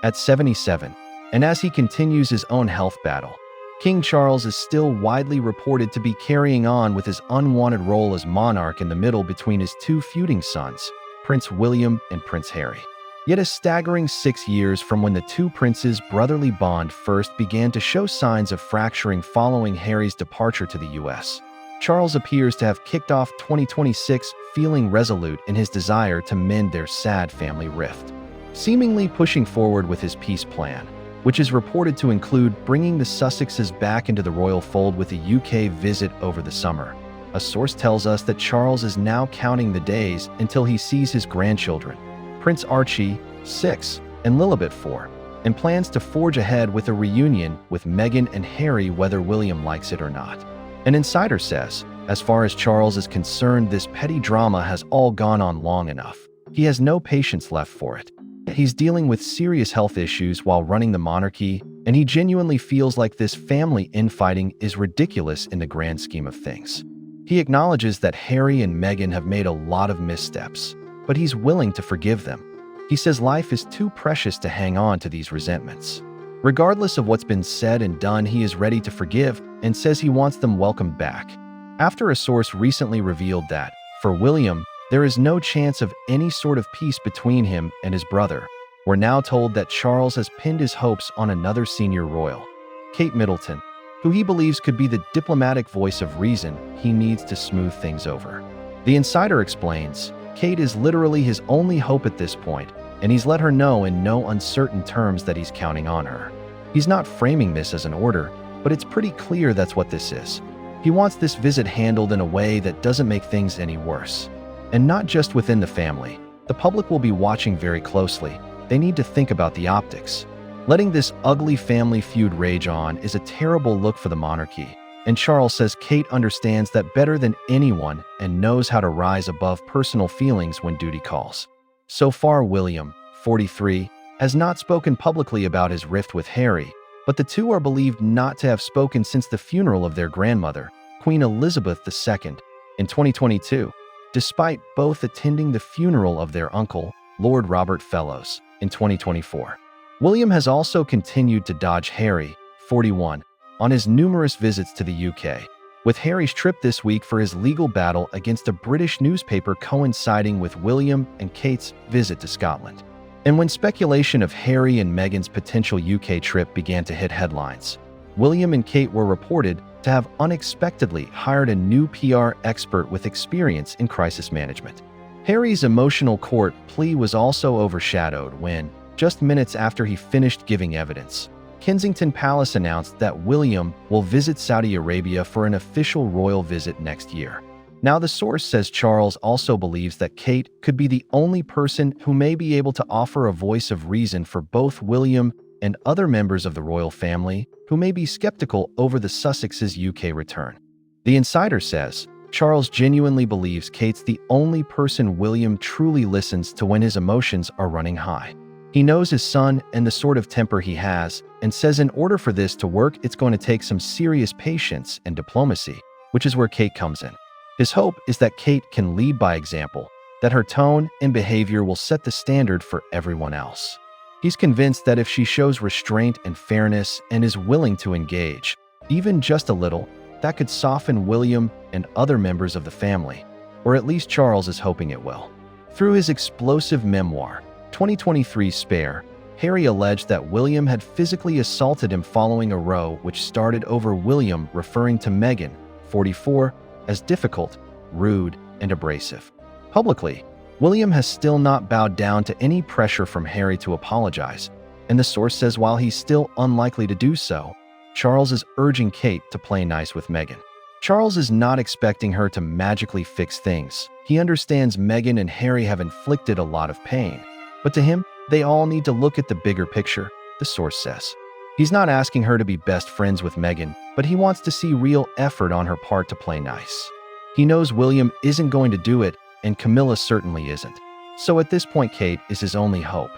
at 77, and as he continues his own health battle. King Charles is still widely reported to be carrying on with his unwanted role as monarch in the middle between his two feuding sons, Prince William and Prince Harry. Yet a staggering 6 years from when the two princes' brotherly bond first began to show signs of fracturing following Harry's departure to the US, Charles appears to have kicked off 2026 feeling resolute in his desire to mend their sad family rift, seemingly pushing forward with his peace plan, which is reported to include bringing the Sussexes back into the royal fold with a UK visit over the summer. A source tells us that Charles is now counting the days until he sees his grandchildren, Prince Archie, 6, and Lilibet, 4, and plans to forge ahead with a reunion with Meghan and Harry whether William likes it or not. An insider says, as far as Charles is concerned, this petty drama has all gone on long enough. He has no patience left for it. He's dealing with serious health issues while running the monarchy, and he genuinely feels like this family infighting is ridiculous in the grand scheme of things. He acknowledges that Harry and Meghan have made a lot of missteps, but he's willing to forgive them. He says life is too precious to hang on to these resentments. Regardless of what's been said and done, he is ready to forgive and says he wants them welcomed back. After a source recently revealed that, for William, there is no chance of any sort of peace between him and his brother, we're now told that Charles has pinned his hopes on another senior royal, Kate Middleton, who he believes could be the diplomatic voice of reason he needs to smooth things over. The insider explains, Kate is literally his only hope at this point, and he's let her know in no uncertain terms that he's counting on her. He's not framing this as an order, but it's pretty clear that's what this is. He wants this visit handled in a way that doesn't make things any worse. And not just within the family. The public will be watching very closely. They need to think about the optics. Letting this ugly family feud rage on is a terrible look for the monarchy, and Charles says Kate understands that better than anyone and knows how to rise above personal feelings when duty calls. So far, William, 43, has not spoken publicly about his rift with Harry, but the two are believed not to have spoken since the funeral of their grandmother, Queen Elizabeth II, in 2022. Despite both attending the funeral of their uncle, Lord Robert Fellows, in 2024. William has also continued to dodge Harry, 41, on his numerous visits to the UK, with Harry's trip this week for his legal battle against a British newspaper coinciding with William and Kate's visit to Scotland. And when speculation of Harry and Meghan's potential UK trip began to hit headlines, William and Kate were reported to have unexpectedly hired a new PR expert with experience in crisis management. Harry's emotional court plea was also overshadowed when, just minutes after he finished giving evidence, Kensington Palace announced that William will visit Saudi Arabia for an official royal visit next year. Now, the source says Charles also believes that Kate could be the only person who may be able to offer a voice of reason for both William and other members of the royal family who may be skeptical over the Sussexes' UK return. The insider says, Charles genuinely believes Kate's the only person William truly listens to when his emotions are running high. He knows his son and the sort of temper he has, and says in order for this to work, it's going to take some serious patience and diplomacy, which is where Kate comes in. His hope is that Kate can lead by example, that her tone and behavior will set the standard for everyone else. He's convinced that if she shows restraint and fairness and is willing to engage, even just a little, that could soften William and other members of the family, or at least Charles is hoping it will. Through his explosive memoir, 2023 Spare, Harry alleged that William had physically assaulted him following a row which started over William referring to Meghan, 44, as difficult, rude, and abrasive. Publicly, William has still not bowed down to any pressure from Harry to apologize, and the source says while he's still unlikely to do so, Charles is urging Kate to play nice with Meghan. Charles is not expecting her to magically fix things. He understands Meghan and Harry have inflicted a lot of pain, but to him, they all need to look at the bigger picture, the source says. He's not asking her to be best friends with Meghan, but he wants to see real effort on her part to play nice. He knows William isn't going to do it, and Camilla certainly isn't. So at this point, Kate is his only hope.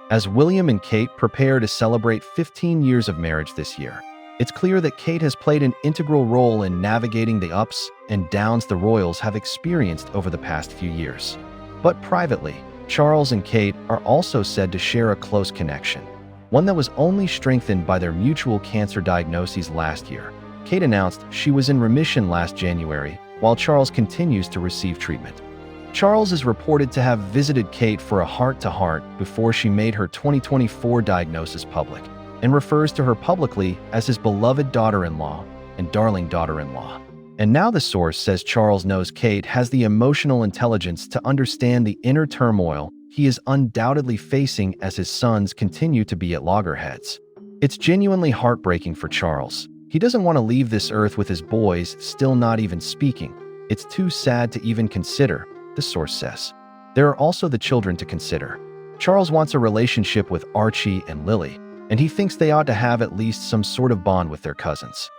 As William and Kate prepare to celebrate 15 years of marriage this year, it's clear that Kate has played an integral role in navigating the ups and downs the royals have experienced over the past few years. But privately, Charles and Kate are also said to share a close connection. one that was only strengthened by their mutual cancer diagnoses last year. Kate announced she was in remission last January, while Charles continues to receive treatment. Charles is reported to have visited Kate for a heart-to-heart before she made her 2024 diagnosis public, and refers to her publicly as his beloved daughter-in-law and darling daughter-in-law. And now the source says Charles knows Kate has the emotional intelligence to understand the inner turmoil he is undoubtedly facing as his sons continue to be at loggerheads. It's genuinely heartbreaking for Charles. He doesn't want to leave this earth with his boys still not even speaking. It's too sad to even consider, the source says. There are also the children to consider. Charles wants a relationship with Archie and Lily, and he thinks they ought to have at least some sort of bond with their cousins.